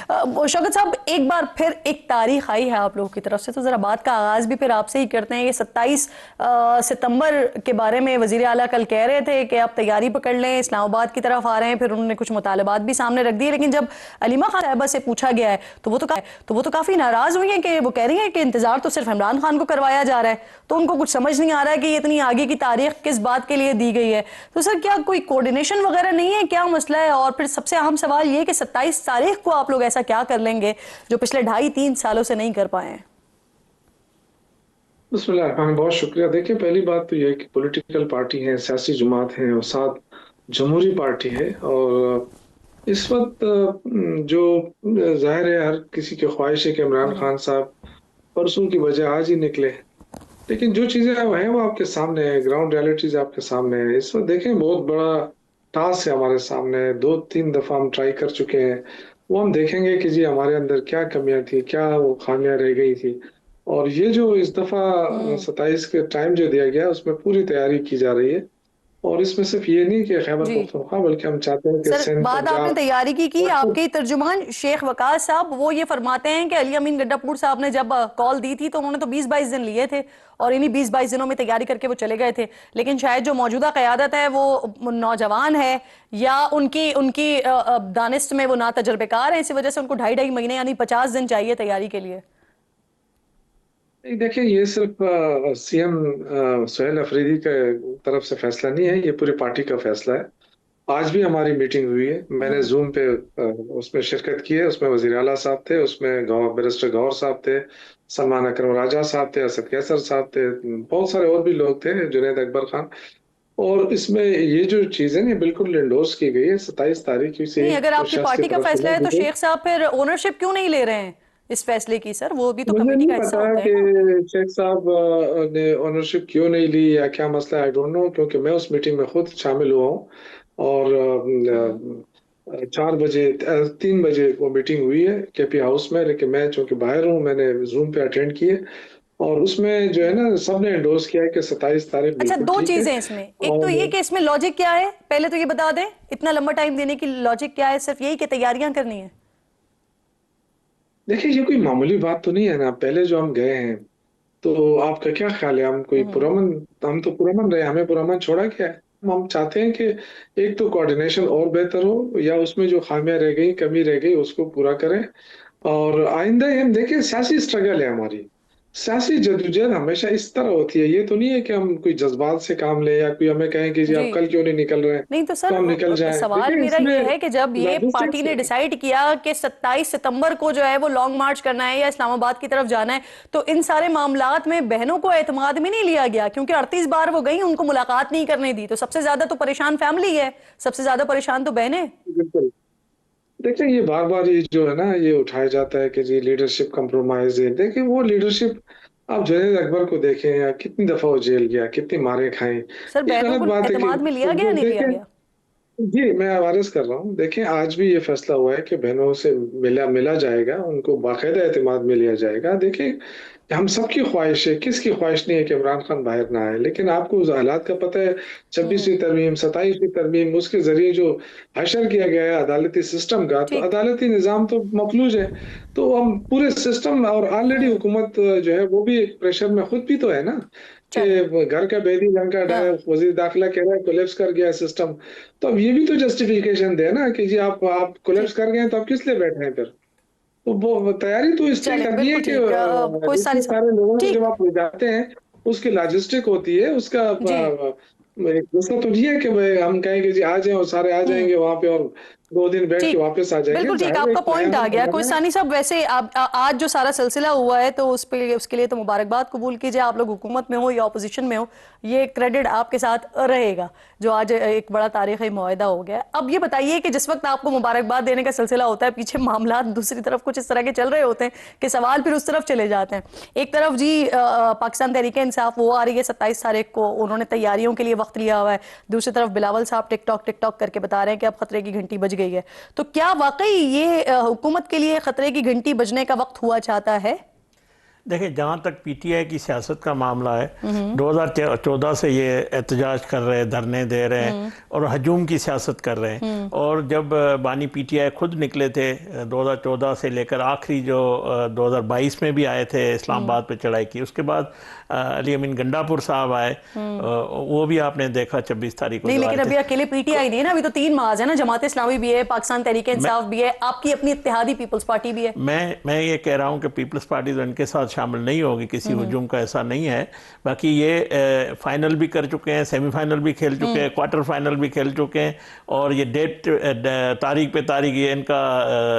शौकत साहब, एक बार फिर एक तारीख आई है आप लोगों की तरफ से, तो जरा बात का आगाज भी फिर आपसे ही करते हैं। ये 27 सितंबर के बारे में वजीर आला कल कह रहे थे कि आप तैयारी पकड़ लें, इस्लामाबाद की तरफ आ रहे हैं। फिर उन्होंने कुछ मुतालबात भी सामने रख दिए, लेकिन जब अलीमा खान साहिबा से पूछा गया है तो वो तो काफी नाराज हुई है कि वो कह रही है कि इंतजार तो सिर्फ इमरान खान को करवाया जा रहा है। तो उनको कुछ समझ नहीं आ रहा है कि ये इतनी आगे की तारीख किस बात के लिए दी गई है। तो सर, क्या कोई कोऑर्डिनेशन वगैरह नहीं है, क्या मसला है? और फिर सबसे अहम सवाल ये कि 27 तारीख को आप लोग ऐसा क्या कर लेंगे जो पिछले 2.5-3 सालों से नहीं कर पाए हैं? बिस्मिल्लाह, बहुत शुक्रिया। देखिए, पहली बात तो यह है कि पॉलिटिकल पार्टी है, सियासी जमात है और साथ जमहूरी पार्टी है। और इस वक्त जो जाहिर है, हर किसी की ख्वाहिश है कि इमरान खान साहब परसों की वजह आज ही निकले। लेकिन जो चीजें हैं वो आपके सामने है, ग्राउंड रियलिटीज आपके सामने है। इस वक्त देखें, बहुत बड़ा टास्क है हमारे सामने। 2-3 दफा हम ट्राई कर चुके हैं। वो हम देखेंगे कि जी हमारे अंदर क्या कमियां थी, क्या वो खामियां रह गई थी। और ये जो इस दफा 27 के टाइम जो दिया गया है, उसमें पूरी तैयारी की जा रही है। और इसमें सिर्फ ये नहीं कि खैबर जी पख्तूनख्वा, बल्कि हम चाहते हैं कि सर, सिंध, बात आपने पंजाब तैयारी की और आपके तर्जुमान शेख वकास साहब वो ये फरमाते हैं कि अली अमीन गड्ढापुर साहब ने जब कॉल दी थी तो उन्होंने तो 20-22 दिन लिए थे और इन्हीं 20-22 दिनों में तैयारी करके वो चले गए थे। लेकिन शायद जो मौजूदा क़यादत है वो नौजवान है या उनकी उनकी दानिश में वो ना तजर्बेकार है, इसी वजह से उनको 2.5-2.5 महीने यानी 50 दिन चाहिए तैयारी के लिए। नहीं, देखिए, ये सिर्फ सीएम सुहेल अफरीदी के तरफ से फैसला नहीं है, ये पूरी पार्टी का फैसला है। आज भी हमारी मीटिंग हुई है, मैंने जूम पे उसमें शिरकत की है। उसमें वजीर आला साहब थे, उसमें बैरिस्टर गौहर साहब थे, सलमान अकरम राजा साहब थे, असद कैसर साहब थे, बहुत सारे और भी लोग थे, जुनैद अकबर खान। और इसमें ये जो चीजें ये बिल्कुल इंडोर्स की गई है 27 तारीख से नहीं, एक अगर आपकी शख्स की पार्टी का तरफ से फैसला है दी तो गई। शेख साहब फिर ओनरशिप क्यों नहीं ले रहे हैं इस फैसले की? सर, वो भी तो मुझे कमेटी नहीं का हिस्सा पता होते हैं कि ना। शेख साहब ने ओनरशिप क्यों नहीं ली या क्या मसला, आई डोंट नो, क्योंकि मैं उस मीटिंग में खुद शामिल हुआ हूँ। और हम्म 4 बजे 3 बजे वो मीटिंग हुई है केपी हाउस में, लेकिन मैं चूंकि बाहर हूँ, मैंने जूम पे अटेंड किए। और उसमें जो है ना, सबने एंडोर्स किया है कि 27 तारीख अच्छा, बिल्कुल दो ठीक है। चीजें इसमें। एक तो और ये कि इसमें लॉजिक क्या है, पहले तो ये बता दें, इतना लंबा टाइम देने की लॉजिक क्या है? सिर्फ यही कि तैयारियां करनी है? देखिए, ये कोई मामूली बात तो नहीं है ना। पहले जो हम गए हैं, तो आपका क्या ख्याल है, हम कोई हम्म पुरअमन, हम तो पुरअमन रहे, हमें पुरअमन छोड़ा क्या है? हम चाहते हैं कि एक तो कोऑर्डिनेशन और बेहतर हो, या उसमें जो खामियां रह गई, कमी रह गई, उसको पूरा करें। और आइंदा हम देखें, सियासी स्ट्रगल है हमारी। सियासी जदोजहद हमेशा इस तरह होती है। ये तो नहीं है कि हम कोई जज्बात से काम लें या कोई हमें कहें कि जी जी। आप कल क्यों नहीं निकल रहे हैं, नहीं तो तो सर, हम निकल जाएं। सवाल देखिए, मेरा इसमें ये है कि जब ये पार्टी लॉजिस्टिक्स ने है। डिसाइड किया कि 27 सितंबर को जो है वो लॉन्ग मार्च करना है या इस्लामाबाद की तरफ जाना है, तो इन सारे मामलात में बहनों को एतमाद में नहीं लिया गया, क्योंकि 38 बार वो गई, उनको मुलाकात नहीं करने दी। तो सबसे ज्यादा तो परेशान फैमिली है, सबसे ज्यादा परेशान तो बहनें। बिल्कुल। देखिए, ये बार बार ये जो है ना, ये उठाया जाता है कि जी लीडरशिप कंप्रोमाइज है। देखिए, वो लीडरशिप, आप जुनैद अकबर को देखें, या कितनी दफा वो जेल गया, कितनी मारें खाई। सर, ये बहनों गलत को बात है कि एतमाद में लिया गया नहीं लिया देखें, गया? जी मैं आवाज कर रहा हूँ। देखें, आज भी ये फैसला हुआ है कि बहनों से मिला मिला जाएगा, उनको बाकायदा एतमाद में लिया जाएगा। देखिए, हम सबकी ख्वाहिश है, किसकी ख्वाहिश नहीं है कि इमरान खान बाहर ना आए, लेकिन आपको उस हालात का पता है। 26वीं हम्म तरमीम, 27वीं तरमीम, उसके जरिए जो हशर किया गया है अदालती सिस्टम का, तो ठीक। अदालती निज़ाम तो मफलूज है। तो हम पूरे सिस्टम, और ऑलरेडी हम्म हुकूमत जो है वो भी एक प्रेशर में खुद भी तो है ना, चलें। कि घर का बैदी रंग का हाँ वजीर दाखिला कह रहा है कोलेप्स कर गया सिस्टम। तो अब ये भी तो जस्टिफिकेशन दे ना कि जी आप कोलेप्स ठीक। कर गए हैं, तो आप किस लिए बैठे हैं फिर? तो वो तैयारी तो इसलिए चलें, करनी है बिल्कुल कि ठीक। कोई सानी इतने साहब। सारे लोगों को जब ठीक। आप ले जाते हैं, उसकी लॉजिस्टिक होती है उसका। जी। दूसरा तो ये है कि भाई हम कहें कि जी आ जाए और सारे आ हम्म जाएंगे वहां पे, और 2 दिन बैठ के ठीक। वापस आ जाएंगे। बिल्कुल ठीक, जाहिर है आपका एक पॉइंट आ प्लान गया। कोई बनाना है। सानी साहब, वैसे आज जो सारा सिलसिला हुआ है तो उस पे उसके लिए तो मुबारकबाद कबूल कीजिए। आप लोग हुकूमत में हो या अपोजिशन में हो, ये क्रेडिट आपके साथ रहेगा जो आज एक बड़ा तारीखी मुआहदा हो गया। अब ये बताइए कि जिस वक्त आपको मुबारकबाद देने का सिलसिला होता है, पीछे मामला दूसरी तरफ कुछ इस तरह के चल रहे होते हैं कि सवाल फिर उस तरफ चले जाते हैं। एक तरफ जी पाकिस्तान तहरीक इंसाफ वो आ रही है 27 तारीख को, उन्होंने तैयारियों के लिए वक्त लिया हुआ है। दूसरी तरफ बिलावल साहब टिकटॉक टिकटॉक करके बता रहे हैं कि अब खतरे की घंटी बज गई है। तो क्या वाकई ये हुकूमत के लिए खतरे की घंटी बजने का वक्त हुआ चाहता है? देखिए, जहाँ तक पीटीआई की सियासत का मामला है, 2014 से ये एहतजाज कर रहे हैं, धरने दे रहे हैं और हजूम की सियासत कर रहे हैं। और जब बानी पीटीआई खुद निकले थे 2014 से लेकर आखिरी जो 2022 में भी आए थे, इस्लामाबाद पे चढ़ाई की, उसके बाद अली अमीन गंडापुर साहब आए, वो भी आपने देखा 26 तारीख को नहीं, लेकिन आए अभी थे। अकेले पीटीआई नहीं है ना, अभी तो 3 महाज है ना, जमात इस्लामी भी है, पाकिस्तान तहरीक इंसाफ भी है, आपकी अपनी इत्तेहादी पीपल्स पार्टी भी है। मैं ये कह रहा हूँ कि पीपल्स पार्टी तो इनके साथ शामिल नहीं होगी, किसी हजूम का ऐसा नहीं है। बाकी ये फाइनल भी कर चुके हैं, सेमीफाइनल भी खेल चुके हैं, क्वार्टर फाइनल भी खेल चुके हैं, और ये तारीख पे तारीख ये इनका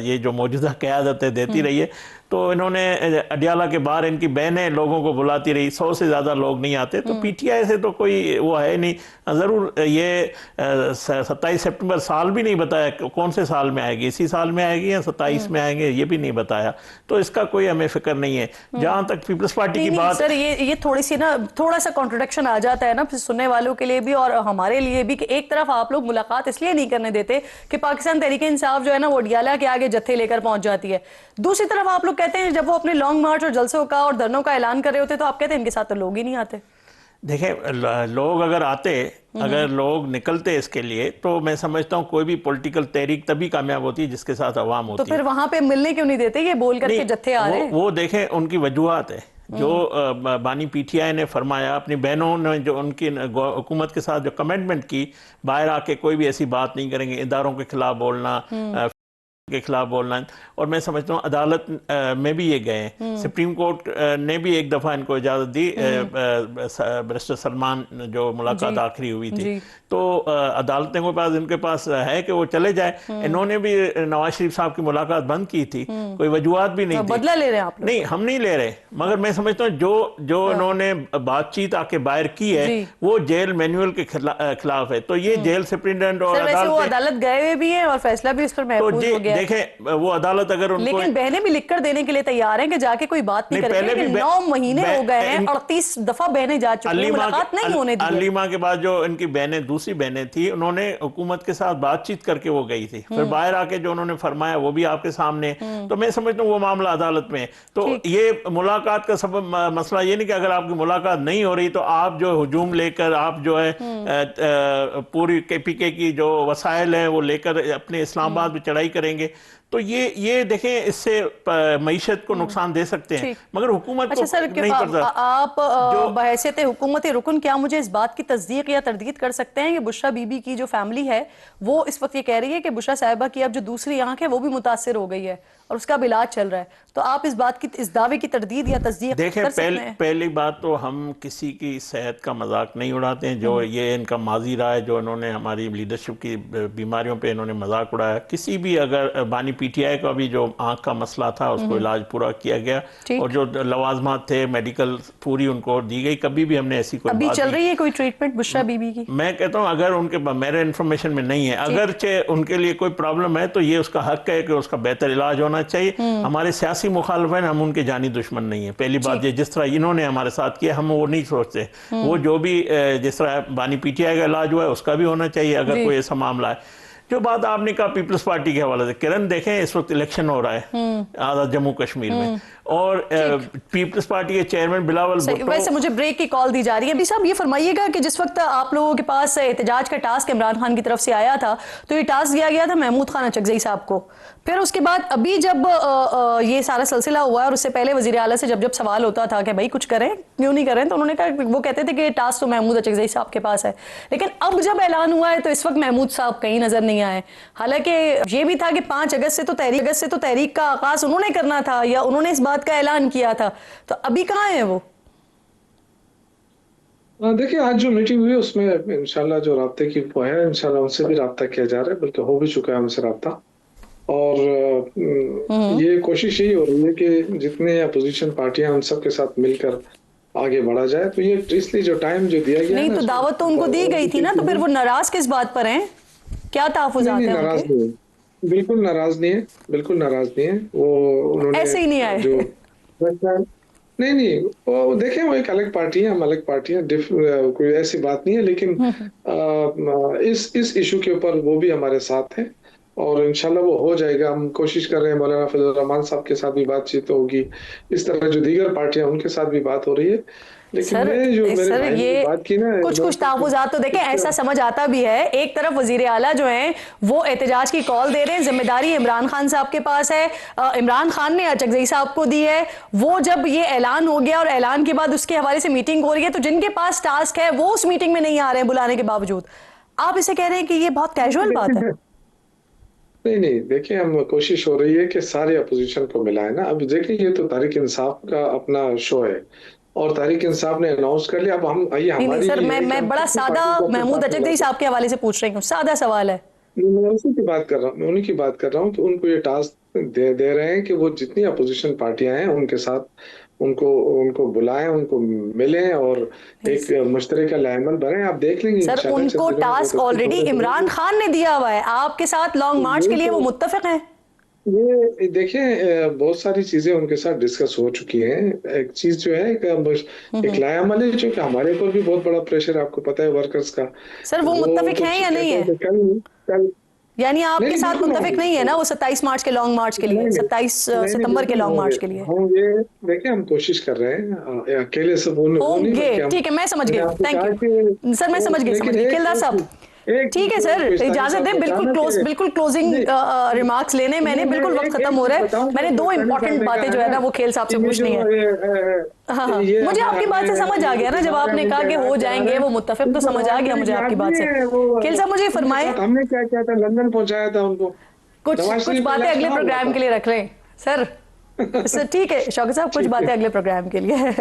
ये जो मौजूदा क़यादत है देती रही है। तो इन्होंने अडियाला के बाहर इनकी बहनें लोगों को बुलाती रही, 100 से ज़्यादा लोग नहीं आते। तो पीटीआई से तो कोई वो है नहीं। ज़रूर ये 27 सितंबर साल भी नहीं बताया कौन से साल में आएगी, इसी साल में आएगी या 27 में आएंगे, ये भी नहीं बताया। तो इसका कोई हमें फिक्र नहीं है। जहाँ तक पीपल्स पार्टी की बात, सर, ये थोड़ी सी ना, थोड़ा सा कॉन्ट्रोडिक्शन आ जाता है ना सुनने वालों के लिए भी और हमारे लिए भी, कि एक तरफ आप लोग मुलाकात इसलिए नहीं करने देते कि पाकिस्तान तहरीक इंसाफ जो है ना वो अडियाला के आगे जत्थे लेकर पहुंच जाती है। दूसरी तरफ आप लोग कहते हैं जब वो अपने लॉन्ग मार्च और जलसों का और धरनों का ऐलान कर रहे होते तो आप कहते हैं इनके साथ तो लोग ही नहीं आते। देखें, लोग अगर आते, अगर लोग निकलते इसके लिए, तो मैं समझता हूँ कोई भी पॉलिटिकल तहरीक तभी कामयाब होती है जिसके साथ अवाम होती है। तो फिर वहां पे मिलने क्यों नहीं देते, ये बोल करके जत्थे आ रहे हैं? वो देखें, उनकी वजूहात है। जो बानी पीटीआई ने फरमाया, अपनी बहनों ने जो उनकी हुकूमत के साथ जो कमिटमेंट की, बाहर आके कोई भी ऐसी बात नहीं करेंगे, इदारों के खिलाफ बोलना, के खिलाफ बोलना। और मैं समझता हूँ अदालत में भी ये गए हैं। सुप्रीम कोर्ट ने भी एक दफ़ा इनको इजाज़त दी, बैरिस्टर सलमान जो मुलाकात आखिरी हुई थी। तो अदालतें के पास इनके पास है कि वो चले जाए। इन्होंने भी नवाज शरीफ साहब की मुलाकात बंद की थी, कोई वजूहत भी नहीं थी। बदला ले रहे हैं आप लोग? नहीं, हम नहीं ले रहे, मगर मैं समझता हूँ जो इन्होंने बातचीत आके बाहर की है वो जेल मैनुअल के खिलाफ है। तो ये जेल सुप्रिंटेंडेंट और अदालत गए हुए भी है और फैसला भी उस पर महफूज हो गया। देखें, वो अदालत अगर उनको, लेकिन बहनें भी लिखकर देने के लिए तैयार हैं कि जाके कोई बात नहीं करेंगे कि 9 महीने हो गए हैं, 38 दफा बहनें जा चुकी हैं, मुलाकात नहीं होने दी। अलीमा के बाद जो इनकी बहनें, दूसरी बहनें थी, उन्होंने हुकूमत के साथ बातचीत करके वो गई थी। फिर बाहर आके जो उन्होंने फरमाया वो भी आपके सामने। तो मैं समझता हूँ वो मामला अदालत में। तो ये मुलाकात का सब मसला ये नहीं कि अगर आपकी मुलाकात नहीं हो रही तो आप जो हुजूम लेकर, आप जो है पूरी केपीके की जो वसाइल हैं वो लेकर अपने इस्लामाबाद में चढ़ाई करेंगे। तो ये देखें, इससे मईशत को नुकसान दे सकते हैं, मगर हुकूमत को नहीं पड़ता। आप बहैसियत हुकूमती रुकन क्या मुझे इस बात की तस्दीक या तरदीद कर सकते हैं कि बुशरा बीबी की जो फैमिली है वो इस वक्त ये कह रही है कि बुशरा साहिबा की अब जो दूसरी आंख है वो भी मुतासिर हो गई है और उसका भी इलाज चल रहा है? तो आप इस बात की, इस दावे की तरदीद या तस्दीक कर सकते हैं? पहली बात तो हम किसी की सेहत का मजाक नहीं उड़ाते हैं। जो ये इनका माजी रहा है, जो इन्होंने हमारी लीडरशिप की बीमारियों पे इन्होंने मजाक उड़ाया, किसी भी, अगर बानी पीटीआई का भी जो आंख का मसला था उसको इलाज पूरा किया गया और जो लवाजमात थे मेडिकल पूरी उनको दी गई। कभी भी हमने ऐसी कोई अभी चल रही है कोई ट्रीटमेंट बुशरा बीबी की? मैं कहता हूँ अगर उनके मेरे इन्फॉर्मेशन में नहीं है, अगरचे उनके लिए कोई प्रॉब्लम है तो ये उसका हक है कि उसका बेहतर इलाज होना चाहिए। हमारे सियासी मुखालिफ हैं, हम उनके जानी दुश्मन नहीं है। पहली बात ये, जिस तरह इन्होंने हमारे साथ किया हम वो नहीं सोचते। वो जो भी जिस तरह बानी पीटीआई का इलाज हुआ है उसका भी होना चाहिए अगर कोई ऐसा मामला है। जो बात आपने कहा पीपल्स पार्टी के हवाले से, किरण देखें इस वक्त इलेक्शन हो रहा है आज़ाद जम्मू कश्मीर में और पीपल्स पार्टी के चेयरमैन बिलावल भुट्टो। वैसे मुझे ब्रेक की कॉल दी जा रही है। अभी साहब ये फरमाइएगा कि जिस वक्त आप लोगों के पास एहतजाज का टास्क इमरान खान की तरफ से आया था तो ये टास्क दिया गया था महमूद खान अचकज़ई साहब को। फिर उसके बाद अभी जब ये सारा सिलसिला हुआ और उससे पहले वज़ीर आला से जब सवाल होता था कि भाई कुछ करें क्यों नहीं करें, तो उन्होंने कहा, वो कहते थे कि टास्क तो महमूद अचकज़ई साहब के पास है। लेकिन अब जब ऐलान हुआ है तो इस वक्त महमूद साहब कहीं नजर नहीं आए। हालांकि ये भी था कि 5 अगस्त से तो तहरीक का आगाज उन्होंने करना था या उन्होंने इस बात का ऐलान किया था, तो अभी कहाँ है वो? देखिए, आज जो मीटिंग हुई उसमें इंशाल्लाह जो राब्ते की वो है, इंशाल्लाह उनसे भी राब्ता किया जा रहा है, बल्कि हो भी चुका है उनसे राब्ता। और ये कोशिश यही हो रही है कि जितने अपोजिशन पार्टियां उन सब के साथ मिलकर आगे बढ़ा जाए। तो ये इसलिए जो टाइम जो दिया गया नहीं, तो दावत तो उनको दी गई थी ना, तो फिर वो नाराज किस बात पर हैं? क्या तहफ़्फ़ुज़ात हैं? नाराज नहीं है, बिल्कुल नाराज नहीं है, बिल्कुल नाराज नहीं है। वो उन्होंने ऐसे ही नहीं आए जो नहीं, वो देखें, वो एक अलग पार्टी है, हम अलग पार्टी है, कोई ऐसी बात नहीं है। लेकिन इस इशू के ऊपर वो भी हमारे साथ है और इंशाल्लाह वो हो जाएगा। हम कोशिश कर रहे हैं, मौलाना फजल रहमान साहब के साथ भी बातचीत होगी, इस तरह जो दीगर पार्टियां उनके साथ भी बात हो रही है। लेकिन सर मैं जो मेरे सर भाई ने ये बात की ना, कुछ तहफ़्फ़ुज़ात तो देखें, ऐसा समझ आता भी है एक तरफ वजीर आला जो हैं वो एहतजाज की कॉल दे रहे हैं, जिम्मेदारी इमरान खान साहब के पास है, इमरान खान ने अचकज़ई साहब को दी है। वो जब ये ऐलान हो गया और ऐलान के बाद उसके हवाले से मीटिंग हो रही है, तो जिनके पास टास्क है वो उस मीटिंग में नहीं आ रहे हैं बुलाने के बावजूद, आप इसे कह रहे हैं कि ये बहुत कैजुअल बात है। नहीं नहीं, देखिए हम कोशिश हो रही है कि सारे अपोजिशन को मिलाएं ना। अब देखिए ये तो तहरीक इंसाफ का अपना शो है और तहरीक इंसाफ ने अनाउंस कर लिया। अब हम ये नहीं हमारी सर, ही है कि मैं हम बड़ा किसी सादा पार्टी को अपने महमूद साथ अचकज़ई मिला साहब के हवाले से पूछ रही हूँ, सादा सवाल है। मैं उसी की बात कर रहा हूँ, मैं उन्हीं की बात कर रहा हूँ कि उनको ये टास्क दे रहे हैं कि वो जितनी अपोजिशन पार्टियां हैं उनके साथ उनको उनको बुलाएं, उनको मिलें और एक मुश्तरका लाएमल बनाएं। आप देख लेंगे सर इंशाल्लाह चंद उनको दिनों में टास्क बहुत अच्छी ऑलरेडी खबरें इमरान बनेंगी। खान ने दिया हुआ है, आपके साथ लॉन्ग मार्च के ये लिए वो तो मुत्तफिक हैं। ये देखिए बहुत सारी चीजें उनके साथ डिस्कस हो चुकी हैं। एक चीज जो है एक लायामल है, जो कि हमारे ऊपर भी बहुत बड़ा प्रेशर है, आपको पता है वर्कर्स का। सर वो वो मुत्तफिक तो हैं या नहीं कहते हैं है, कि कल कल यानी नहीं आपके नहीं, साथ बिल्कुल मुत्तफिक नहीं है ना वो 27 मार्च के लॉन्ग मार्च के लिए, नहीं 27 नहीं नहीं, सितंबर के बिल्कुल लॉन्ग होंगे मार्च के लिए होंगे। देखिए हम कोशिश कर रहे हैं, अकेले से वो नहीं, होंगे। बल्कि हम, ठीक है, मैं समझ मैंने गई, आपको थैंक कहा यू सर, मैं कि समझ लेकिन गई एक खिलदार साहब। एक ठीक है चीज सर, पेशदारी इजाजत साहब दें, बताना कि बिल्कुल क्लोजिंग नहीं रिमार्क्स लेने, मैंने मैं बिल्कुल वक्त एक खत्म एक हो चीज रहा है, बताऊं, मैंने जो दो पेशदारी साहब इंपॉर्टेंट ने बातें कहा जो है ना ना वो खेल साहब कि से ये पूछनी जो है। हाँ हाँ, ये मुझे आपकी बात से समझ आ गया ना, जब आपने कहा कि हो जाएंगे वो मुत्तफिक, तो इनको समझ आ नवाज गया शरीफ मुझे आपकी याद बात नहीं से। है वो खेल साहब मुझे उनके फरमाएं, साथ हमने क्या किया था, लंदन पहुंचाया था उनको। नवाज कुछ शरीफ का बातें इलाज अगले कहाँ हुआ प्रोग्राम था? के लिए रख लें सर। सर ठीक है शौकत साहब, कुछ ठीक है, बातें अगले प्रोग्राम के लिए।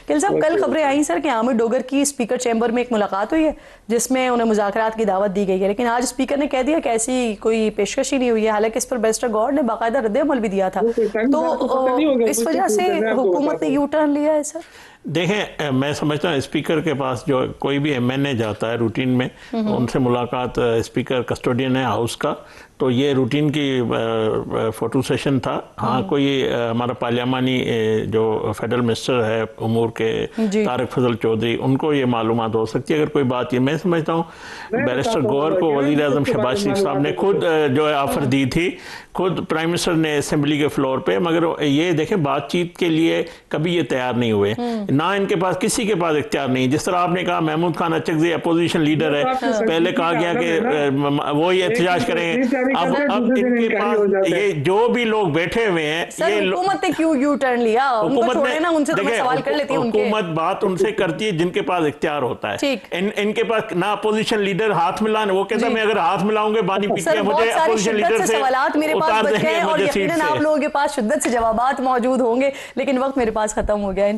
किल साहब, कल ओके खबरें ओके। आई सर कि आमिर डोगर की स्पीकर चैम्बर में एक मुलाकात हुई है जिसमें उन्हें मुज़ाकरात की दावत दी गई है, लेकिन आज स्पीकर ने कह दिया कि ऐसी कोई पेशकश ही नहीं हुई है, हालांकि इस पर बैरिस्टर गौर ने बाकायदा रद्द-ए-अमल भी दिया था। वो पेशानी साहब को पता नहीं तो होगा, इस मुझसे वजह से पूछे, मैं आपको हुकूमत बताता ने हूँ। यू टर्न लिया है सर। देखें, मैं समझता हूँ स्पीकर के पास जो कोई भी एमएनए जाता है रूटीन में, उनसे मुलाकात, स्पीकर कस्टोडियन है हाउस का, तो ये रूटीन की फोटो सेशन था। हाँ, कोई हमारा पार्लियामानी जो फेडरल मिनिस्टर है उमूर के, जी। तारिक फजल चौधरी, उनको ये मालूमात हो सकती है अगर कोई बात। ये मैं समझता हूँ मैं बैरिस्टर बताता हूँ, गौर को वज़ीर आज़म उसके बारे शहबाज में शरीफ साहब ने मालूमात खुद है। जो है ऑफर दी थी, खुद प्राइम मिनिस्टर ने असेंबली के फ्लोर पे, मगर ये देखें बातचीत के लिए कभी ये तैयार नहीं हुए, ना इनके पास किसी के पास इख्तियार नहीं। जिस तरह आपने कहा महमूद खान अचकज़ई अपोजिशन लीडर है, पहले कहा गया कि वो ये एहतजाज करेंगे, अब इनके पास ये जो भी लोग बैठे हुए हैं, सर ये हुकूमत ने क्यों यू टर्न लिया, उनको हुकूमत छोड़े ना, उनसे तो मैं सवाल कर लेती हूँ उनके। हुकूमत बात उनसे करती है जिनके पास इख्तियार होता है। ठीक। इनके पास ना अपोजिशन लीडर हाथ मिलाने, वो कहता है मैं अगर हाथ मिलाऊंगे बानी सर पीटिए बहुत मुझे सारी अपोजिशन शिद्दत लीडर से से सवालात मेरे पास उतार बच गए देंगे हैं और मुझे सीट यकीनन आप से। लोगों के पास शिद्दत से जवाबात मौजूद होंगे, लेकिन वक्त मेरे पास खत्म हो गया है।